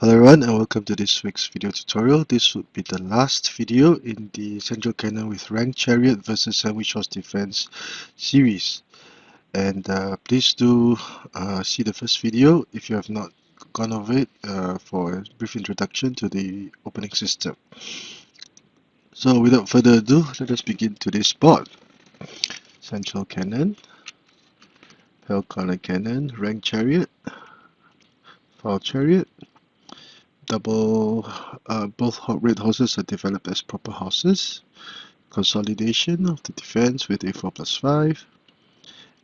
Hello everyone and welcome to this week's video tutorial. This would be the last video in the Central Cannon with Rank Chariot versus Sandwich Horse Defense series. And please do see the first video if you have not gone over it for a brief introduction to the opening system. So without further ado, let us begin today's board. Central Cannon, Hell Corner Cannon, Rank Chariot, Foul Chariot. Both red horses are developed as proper horses. Consolidation of the defense with a4+5,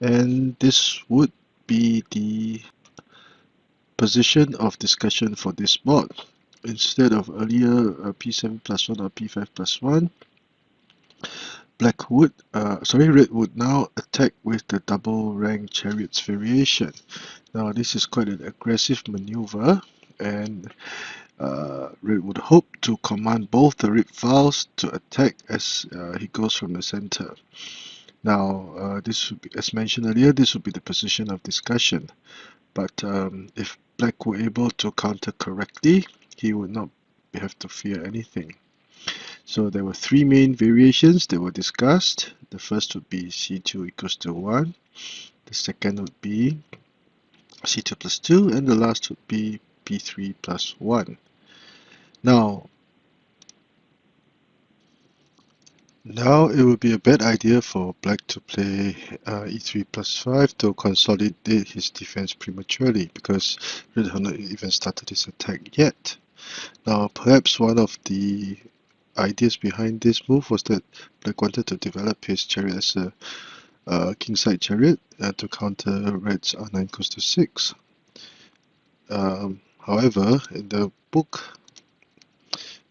and this would be the position of discussion for this board. Instead of earlier p7+1 or p5+1, red would now attack with the double rank chariots variation. Now this is quite an aggressive maneuver, and red would hope to command both the red files to attack as he goes from the center. Now, this would be, as mentioned earlier, this would be the position of discussion. But if black were able to counter correctly, he would not have to fear anything. So there were three main variations that were discussed. The first would be c2 equals to 1. The second would be c2 plus 2. And the last would be p3 plus 1. Now it would be a bad idea for black to play e3+5 to consolidate his defense prematurely, because red has not even started his attack yet. Now perhaps one of the ideas behind this move was that black wanted to develop his chariot as a kingside chariot to counter red's r9 equals to 6. However, in the book,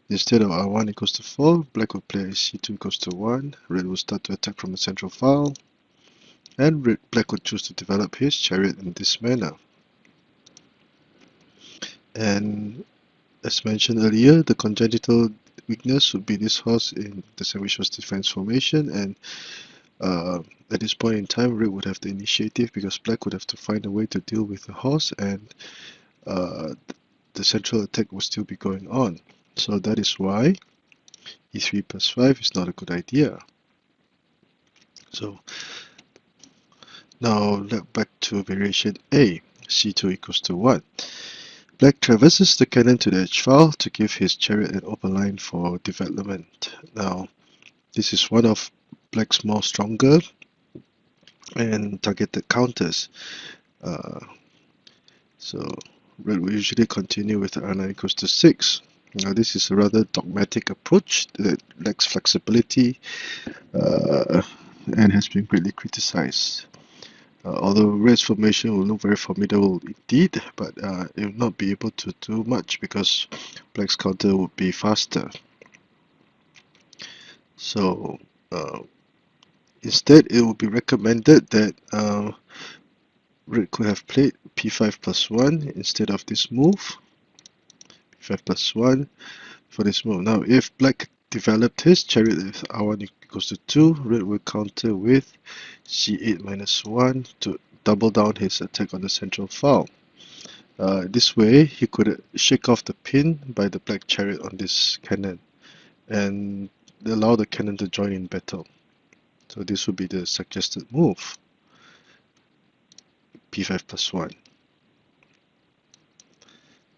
instead of r1 equals to 4, black would play c2 equals to 1, red would start to attack from the central file, and black would choose to develop his chariot in this manner. And as mentioned earlier, the congenital weakness would be this horse in the sandwich horse defense formation, and at this point in time, red would have the initiative because black would have to find a way to deal with the horse, and the central attack will still be going on. So that is why e3+5 is not a good idea. So now back to variation A, c2 equals to 1. Black traverses the cannon to the edge file to give his chariot an open line for development. Now this is one of black's more stronger and targeted counters. So red will usually continue with the r9 equals to 6. Now this is a rather dogmatic approach that lacks flexibility and has been greatly criticized. Although red's formation will look very formidable indeed, but it will not be able to do much because black's counter would be faster. So instead, it would be recommended that red could have played p5+1 instead of this move. p5+1 for this move. Now, if black developed his chariot with r1 equals to 2, red will counter with c8-1 to double down his attack on the central file. This way, he could shake off the pin by the black chariot on this cannon and allow the cannon to join in battle. So this would be the suggested move, p5+1.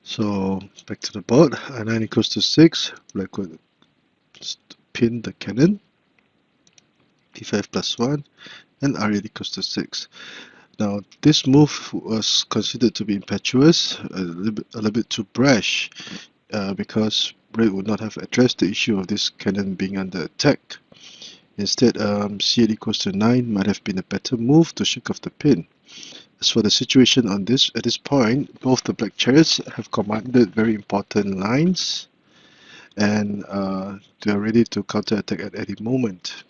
So back to the board, r9 equals to 6, black would pin the cannon, p5+1, and r8 equals to 6. Now this move was considered to be impetuous, a little bit too brash, because red would not have addressed the issue of this cannon being under attack. Instead, c8 equals to 9 might have been a better move to shake off the pin. As for the situation at this point, both the black chariots have commanded very important lines, and they are ready to counterattack at any moment.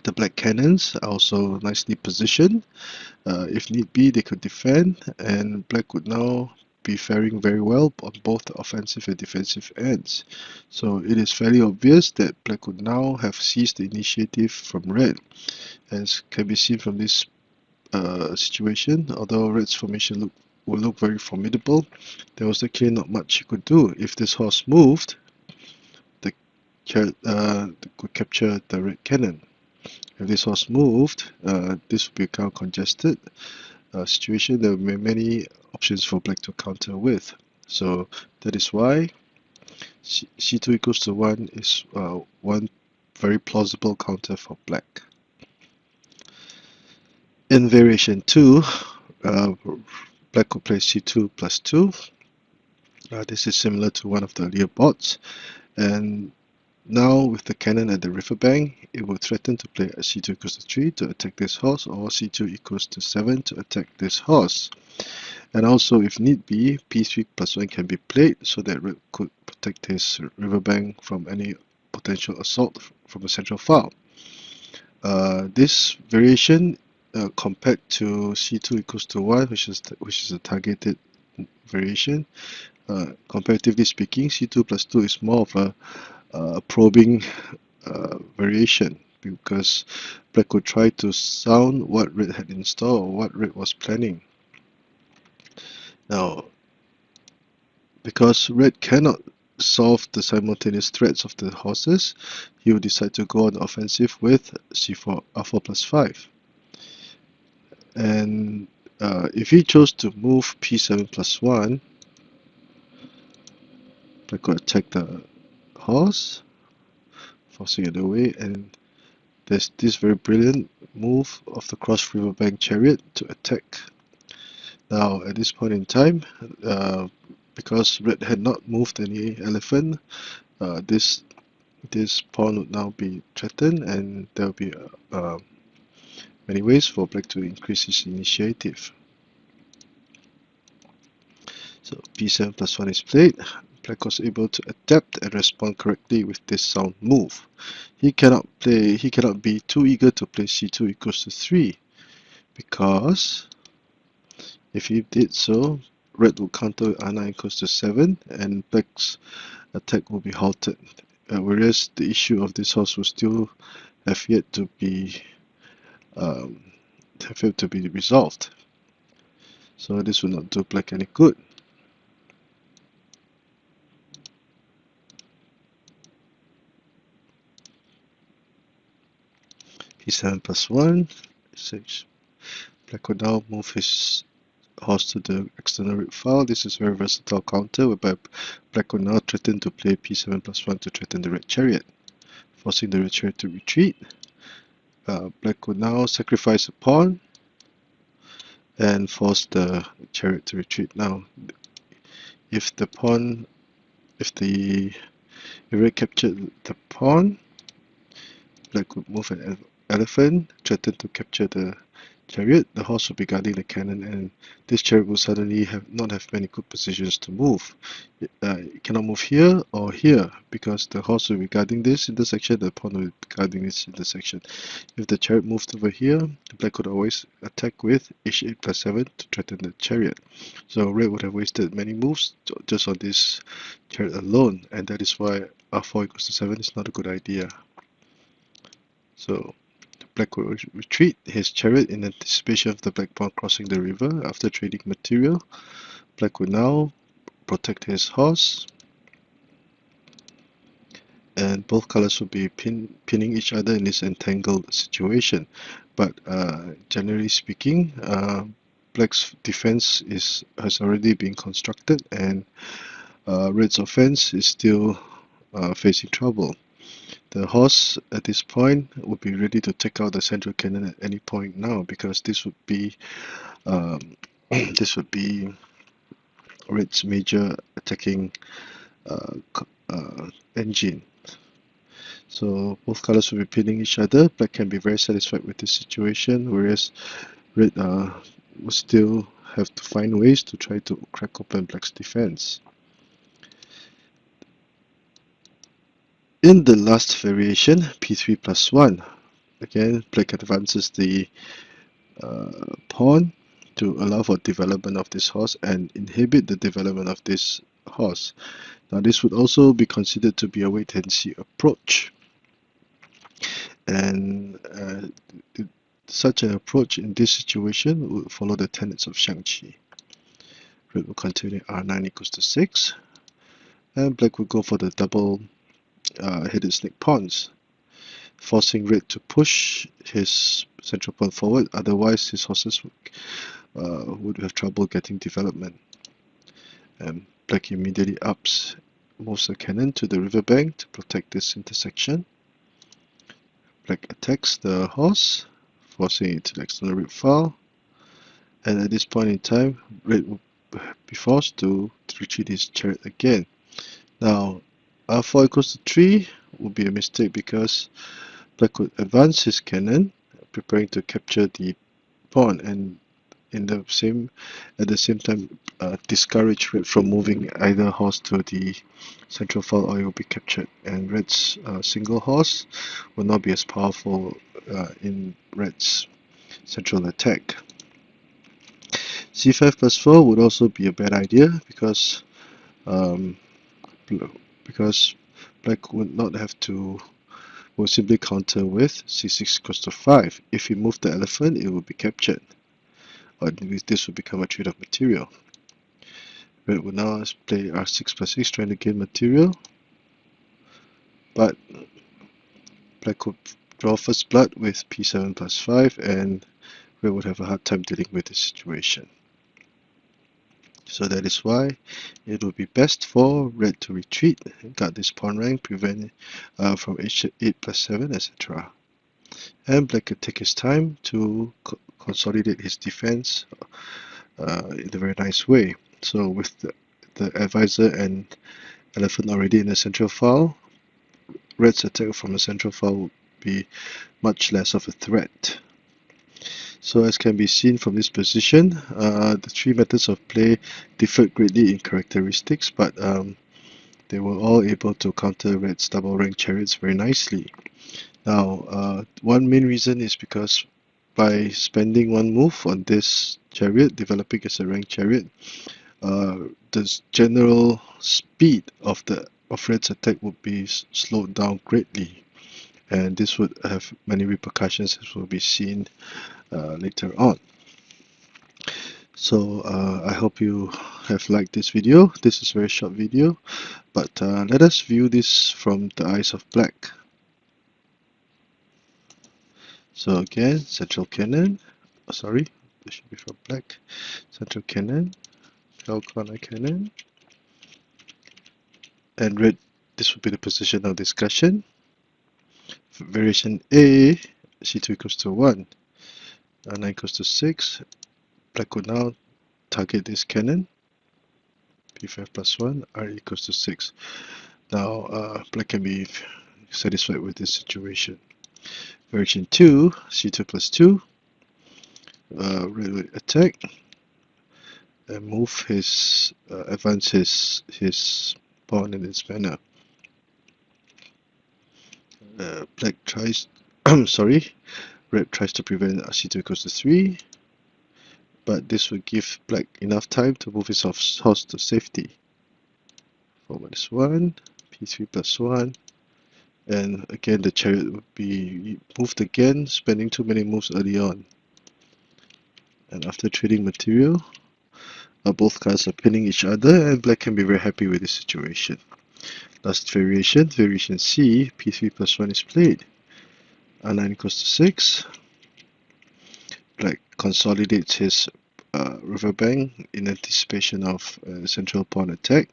The black cannons are also nicely positioned. If need be, they could defend, and black would now be faring very well on both the offensive and defensive ends. So it is fairly obvious that black would now have seized the initiative from red. As can be seen from this situation, although red's formation looked will look very formidable. There was actually not much you could do. If this horse moved, the chariot could capture the red cannon. If this horse moved, this would become congested situation. There will be many options for black to counter with. So that is why c2 equals to 1 is one very plausible counter for black. In variation 2, black could play c2 plus 2. This is similar to one of the earlier bots, and now with the cannon at the riverbank, it will threaten to play a c2 equals to 3 to attack this horse, or c2 equals to 7 to attack this horse. And also, if need be, p3 plus 1 can be played so that red could protect his riverbank from any potential assault from the central file. This variation compared to c2 equals to 1, which is a targeted variation, comparatively speaking, c2 plus 2 is more of a probing variation, because black could try to sound what red had in store or what red was planning. Now, because red cannot solve the simultaneous threats of the horses, he will decide to go on the offensive with c4 r4 plus 5. And if he chose to move p7 plus 1, black could attack the horse, forcing it away, and there's this very brilliant move of the cross riverbank chariot to attack. Now at this point in time, because red had not moved any elephant, this pawn would now be threatened, and there will be many ways for black to increase his initiative. So p7 plus 1 is played. Black was able to adapt and respond correctly with this sound move. He cannot be too eager to play c2 equals to 3, because if he did so, red will counter with r9 equals to 7, and black's attack will be halted. Whereas the issue of this horse will still have yet to be resolved. So this will not do black any good. p7 plus 1, SH. Black will now move his horse to the external red file. This is a very versatile counter, whereby black will now threaten to play p7 plus 1 to threaten the red chariot, forcing the red chariot to retreat. Black will now sacrifice a pawn and force the chariot to retreat. Now, if the red captured the pawn, black would move an elephant, threaten to capture the chariot. The horse will be guarding the cannon, and this chariot will suddenly not have many good positions to move. It cannot move here or here, because the horse will be guarding this intersection, the pawn will be guarding this intersection. If the chariot moved over here, the black could always attack with h8 plus 7 to threaten the chariot. So red would have wasted many moves just on this chariot alone, and that is why r4 equals to 7 is not a good idea. So black will retreat his chariot in anticipation of the black pawn crossing the river. After trading material, black will now protect his horse, and both colors will be pinning each other in this entangled situation. But generally speaking, black's defense has already been constructed, and red's offense is still facing trouble. The horse at this point would be ready to take out the central cannon at any point now, because this would be red's major attacking engine. So both colors will be pinning each other. Black can be very satisfied with this situation, whereas red will still have to find ways to try to crack open black's defense. In the last variation, p3 plus 1, again, black advances the pawn to allow for development of this horse and inhibit the development of this horse. Now this would also be considered to be a wait-and-see approach, and such an approach in this situation would follow the tenets of Xiangqi. Red will continue R9 equals to 6, and black will go for the double headed snake pawns, forcing red to push his central pawn forward, otherwise his horses would have trouble getting development. And black immediately moves the cannon to the riverbank to protect this intersection. Black attacks the horse, forcing it to the external root file, and at this point in time, red will be forced to retreat his chariot again. Now, R4 equals to 3 would be a mistake because black could advance his cannon, preparing to capture the pawn, and at the same time discourage red from moving either horse to the central file, or it will be captured, and red's single horse will not be as powerful in red's central attack. C5 plus 4 would also be a bad idea because black would not have to, will simply counter with c6 equals to 5. If he moved the elephant, it would be captured, or this would become a trade of material. Red would now play r6 plus 6, trying to gain material, but black would draw first blood with p7 plus 5, and red would have a hard time dealing with this situation. So that is why it would be best for red to retreat, guard this pawn rank, prevent from h8 plus 7, etc. And black could take his time to consolidate his defense in a very nice way. So with the advisor and elephant already in the central file, red's attack from the central file would be much less of a threat. So as can be seen from this position, the three methods of play differed greatly in characteristics, but they were all able to counter red's double rank chariots very nicely. Now, one main reason is because by spending one move on this chariot, developing as a ranked chariot, the general speed of red's attack would be slowed down greatly, and this would have many repercussions, as will be seen later on. So I hope you have liked this video. This is a very short video, but let us view this from the eyes of black. So again, central cannon, sorry, this should be from black. Central cannon, tail corner cannon, and red, this would be the position of discussion. Variation A, c2 equals to 1, r9 equals to 6. Black would now target this cannon, p5 plus 1, r equals to 6. Now black can be satisfied with this situation. Variation 2, c2 plus 2, red would attack and move his, advance his pawn in this manner. Black tries, sorry, red tries to prevent c2 equals to 3, but this would give black enough time to move his horse to safety. 4 minus 1, p3 plus 1, and again the chariot would be moved again, spending too many moves early on. And after trading material, both cards are pinning each other, and black can be very happy with this situation. Last variation, variation C, p3 plus 1 is played. r9 equals to 6. Black consolidates his riverbank in anticipation of central pawn attack.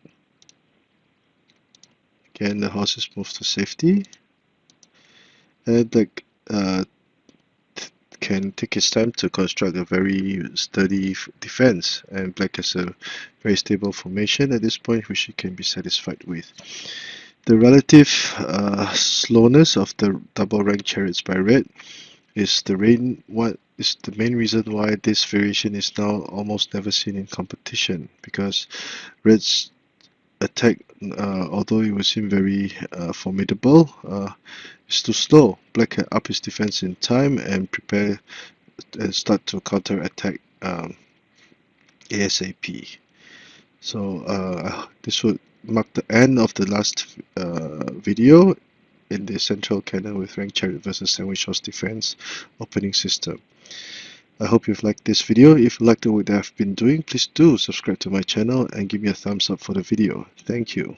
Again, the horse is moved to safety, and black can take his time to construct a very sturdy defense, and black has a very stable formation at this point, which he can be satisfied with. The relative slowness of the double rank chariots by red is the main reason why this variation is now almost never seen in competition, because red's attack, although it would seem very formidable, is too slow. Black can up his defense in time and prepare and start to counter attack ASAP. So this would mark the end of the last video in the central cannon with ranked chariot versus sandwich horse defense opening system. I hope you've liked this video. If you liked what I've been doing, please do subscribe to my channel and give me a thumbs up for the video. Thank you.